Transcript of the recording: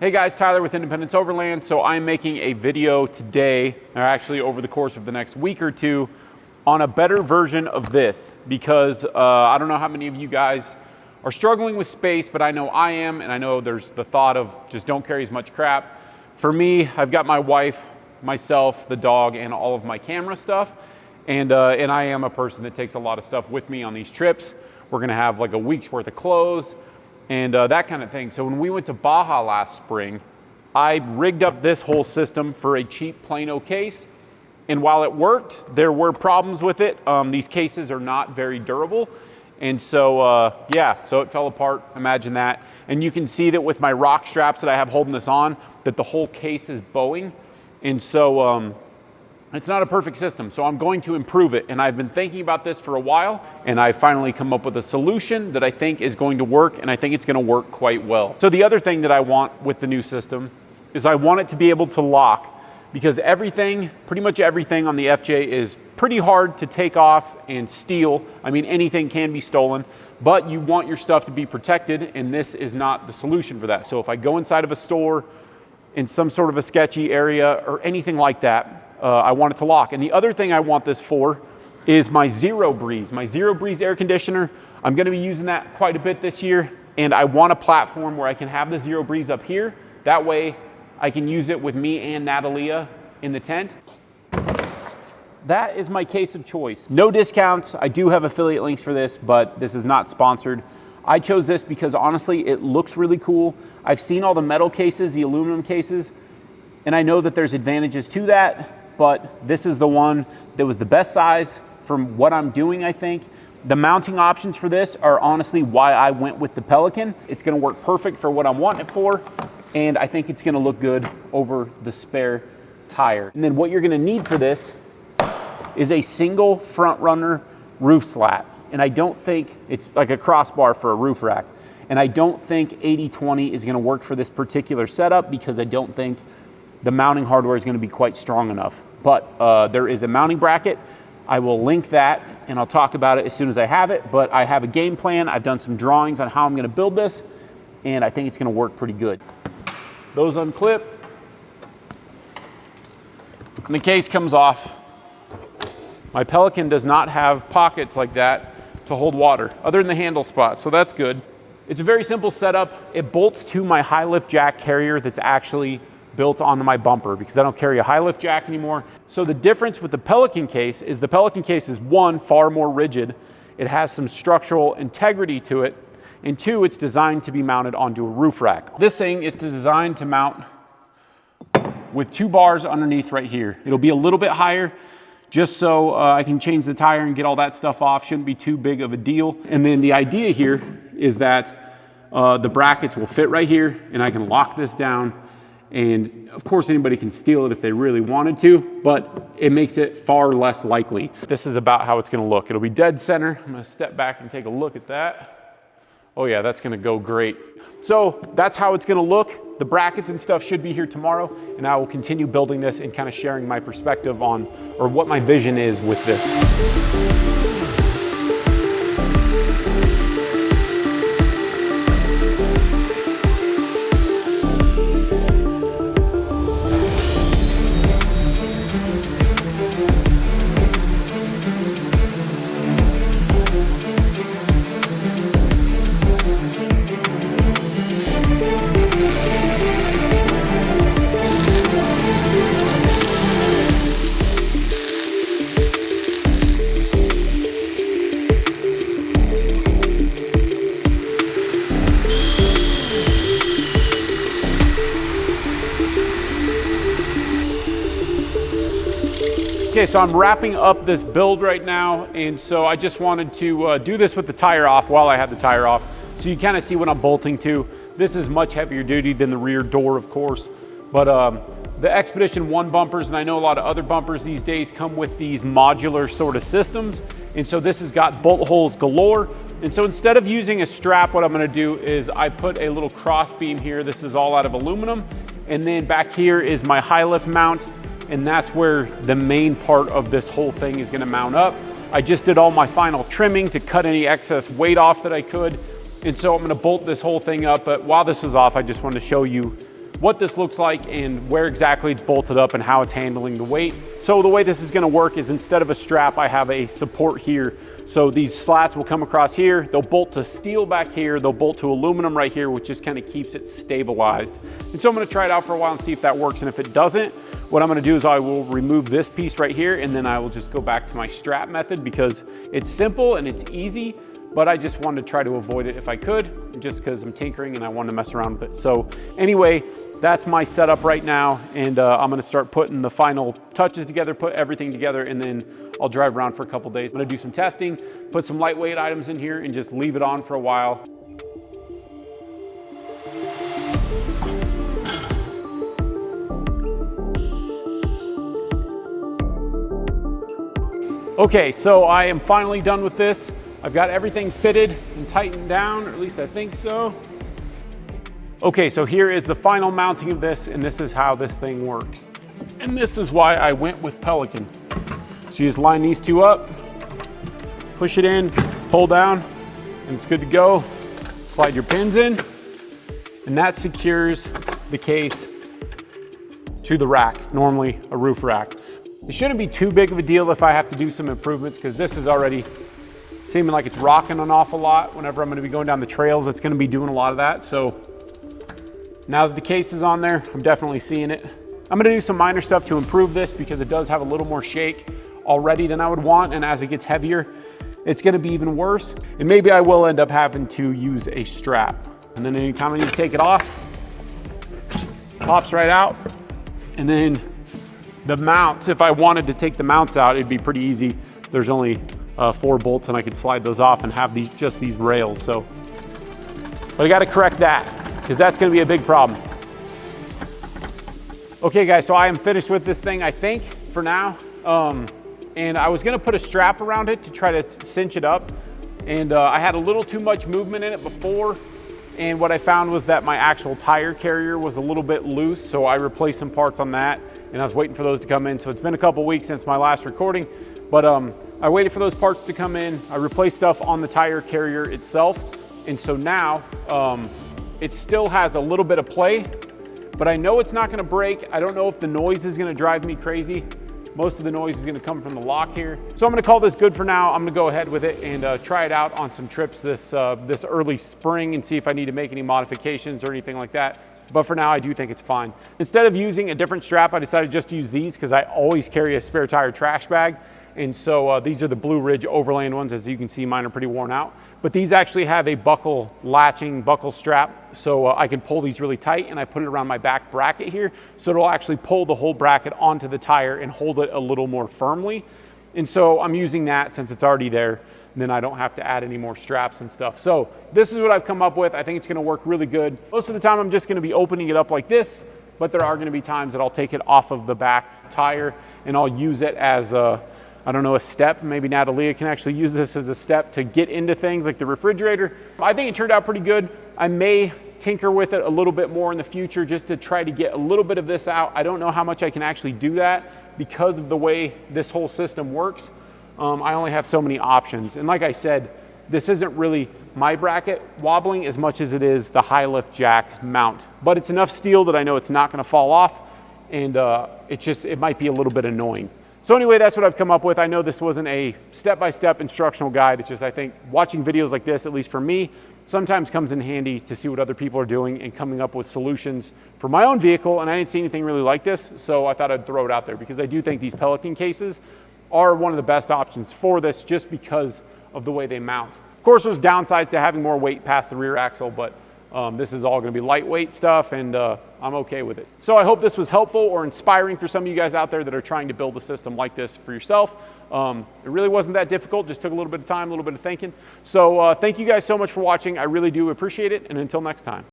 Hey guys, Tyler with Independence Overland. So I'm making a video today, or actually over the course of the next week or two, on a better version of this because I don't know how many of you guys are struggling with space, but I know I am, and I know there's the thought of just don't carry as much crap. For me, I've got my wife, myself, the dog, and all of my camera stuff, and I am a person that takes a lot of stuff with me on these trips. We're gonna have like a week's worth of clothes, and that kind of thing. So when we went to Baja last spring, I rigged up this whole system for a cheap Plano case. And while it worked, there were problems with it. These cases are not very durable. And so, yeah, so it fell apart, imagine that. And you can see that with my rock straps that I have holding this on, that the whole case is bowing. And so, it's not a perfect system, so I'm going to improve it. And I've been thinking about this for a while, and I finally come up with a solution that I think is going to work, and I think it's gonna work quite well. So the other thing that I want with the new system is I want it to be able to lock, because everything, pretty much everything on the FJ is pretty hard to take off and steal. I mean, anything can be stolen, but you want your stuff to be protected, and this is not the solution for that. So if I go inside of a store in some sort of a sketchy area or anything like that, I want it to lock. And the other thing I want this for is my Zero Breeze air conditioner. I'm gonna be using that quite a bit this year, and I want a platform where I can have the Zero Breeze up here. That way I can use it with me and Natalia in the tent. That is my case of choice. No discounts. I do have affiliate links for this, but this is not sponsored. I chose this because honestly, it looks really cool. I've seen all the metal cases, the aluminum cases, and I know that there's advantages to that, but this is the one that was the best size from what I'm doing, I think. The mounting options for this are honestly why I went with the Pelican. It's gonna work perfect for what I'm wanting it for, and I think it's gonna look good over the spare tire. And then what you're gonna need for this is a single front runner roof slat. And I don't think it's like a crossbar for a roof rack. And I don't think 80/20 is gonna work for this particular setup because I don't think the mounting hardware is gonna be quite strong enough. But there is a mounting bracket. I will link that and I'll talk about it as soon as I have it, but I have a game plan. I've done some drawings on how I'm gonna build this, and I think it's gonna work pretty good. Those unclip, and the case comes off. My Pelican does not have pockets like that to hold water, other than the handle spot, so that's good. It's a very simple setup. It bolts to my high lift jack carrier that's actually built onto my bumper because I don't carry a high lift jack anymore. So the difference with the Pelican case is the Pelican case is one, far more rigid. It has some structural integrity to it. And two, it's designed to be mounted onto a roof rack. This thing is designed to mount with 2 bars underneath right here. It'll be a little bit higher just so I can change the tire and get all that stuff off. Shouldn't be too big of a deal. And then the idea here is that the brackets will fit right here and I can lock this down. And of course anybody can steal it if they really wanted to, but it makes it far less likely. This is about how it's gonna look. It'll be dead center. I'm gonna step back and take a look at that. Oh yeah, that's gonna go great. So that's how it's gonna look. The brackets and stuff should be here tomorrow, and I will continue building this and kind of sharing my perspective on, or what my vision is with this. Okay, so I'm wrapping up this build right now, and so I just wanted to do this with the tire off while I had the tire off, so you kind of see what I'm bolting to. This is much heavier duty than the rear door, of course, but the Expedition 1 bumpers, and I know a lot of other bumpers these days come with these modular sort of systems, and so this has got bolt holes galore. And so instead of using a strap, what I'm gonna do is I put a little cross beam here. This is all out of aluminum, and then back here is my high lift mount, and that's where the main part of this whole thing is gonna mount up. I just did all my final trimming to cut any excess weight off that I could. And so I'm gonna bolt this whole thing up, but while this was off, I just wanted to show you what this looks like and where exactly it's bolted up and how it's handling the weight. So the way this is gonna work is instead of a strap, I have a support here. So these slats will come across here, they'll bolt to steel back here, they'll bolt to aluminum right here, which just kind of keeps it stabilized. And so I'm gonna try it out for a while and see if that works. And if it doesn't, what I'm gonna do is I will remove this piece right here, and then I will just go back to my strap method because it's simple and it's easy, but I just wanted to try to avoid it if I could, just because I'm tinkering and I want to mess around with it. So anyway, that's my setup right now, and I'm gonna start putting the final touches together, put everything together, and then I'll drive around for a couple days. I'm gonna do some testing, put some lightweight items in here, and just leave it on for a while. Okay, so I am finally done with this. I've got everything fitted and tightened down, or at least I think so. Okay, so here is the final mounting of this, and this is how this thing works. And this is why I went with Pelican. So you just line these two up, push it in, pull down, and it's good to go. Slide your pins in, and that secures the case to the rack, normally a roof rack. It shouldn't be too big of a deal if I have to do some improvements, because this is already seeming like it's rocking an awful lot. Whenever I'm gonna be going down the trails, it's gonna be doing a lot of that. So now that the case is on there, I'm definitely seeing it. I'm gonna do some minor stuff to improve this because it does have a little more shake already than I would want, and as it gets heavier, it's gonna be even worse. And maybe I will end up having to use a strap. And then anytime I need to take it off, pops right out. And then the mounts, if I wanted to take the mounts out, it'd be pretty easy. There's only 4 bolts and I could slide those off and have just these rails. So, but I gotta correct that, because that's gonna be a big problem. Okay guys, so I am finished with this thing, I think, for now. And I was gonna put a strap around it to try to cinch it up. And I had a little too much movement in it before. And what I found was that my actual tire carrier was a little bit loose. So I replaced some parts on that, and I was waiting for those to come in. So it's been a couple weeks since my last recording, but I waited for those parts to come in. I replaced stuff on the tire carrier itself. And so now, it still has a little bit of play, but I know it's not gonna break. I don't know if the noise is gonna drive me crazy. Most of the noise is gonna come from the lock here. So I'm gonna call this good for now. I'm gonna go ahead with it and try it out on some trips this early spring and see if I need to make any modifications or anything like that. But for now, I do think it's fine. Instead of using a different strap, I decided just to use these because I always carry a spare tire trash bag. And so these are the Blue Ridge Overland ones. As you can see, mine are pretty worn out. But these actually have a buckle strap. So I can pull these really tight, and I put it around my back bracket here. So it'll actually pull the whole bracket onto the tire and hold it a little more firmly. And so I'm using that since it's already there. And then I don't have to add any more straps and stuff. So this is what I've come up with. I think it's gonna work really good. Most of the time I'm just gonna be opening it up like this, but there are gonna be times that I'll take it off of the back tire and I'll use it as I don't know, a step. Maybe Natalia can actually use this as a step to get into things like the refrigerator. I think it turned out pretty good. I may tinker with it a little bit more in the future just to try to get a little bit of this out. I don't know how much I can actually do that because of the way this whole system works. I only have so many options. And like I said, this isn't really my bracket wobbling as much as it is the high lift jack mount. But it's enough steel that I know it's not gonna fall off, and it might be a little bit annoying. So anyway, that's what I've come up with. I know this wasn't a step-by-step instructional guide. It's just, I think watching videos like this, at least for me, sometimes comes in handy to see what other people are doing and coming up with solutions for my own vehicle. And I didn't see anything really like this, so I thought I'd throw it out there because I do think these Pelican cases are one of the best options for this just because of the way they mount. Of course, there's downsides to having more weight past the rear axle, but this is all gonna be lightweight stuff, and I'm okay with it. So I hope this was helpful or inspiring for some of you guys out there that are trying to build a system like this for yourself. It really wasn't that difficult, just took a little bit of time, a little bit of thinking. So thank you guys so much for watching. I really do appreciate it, and until next time.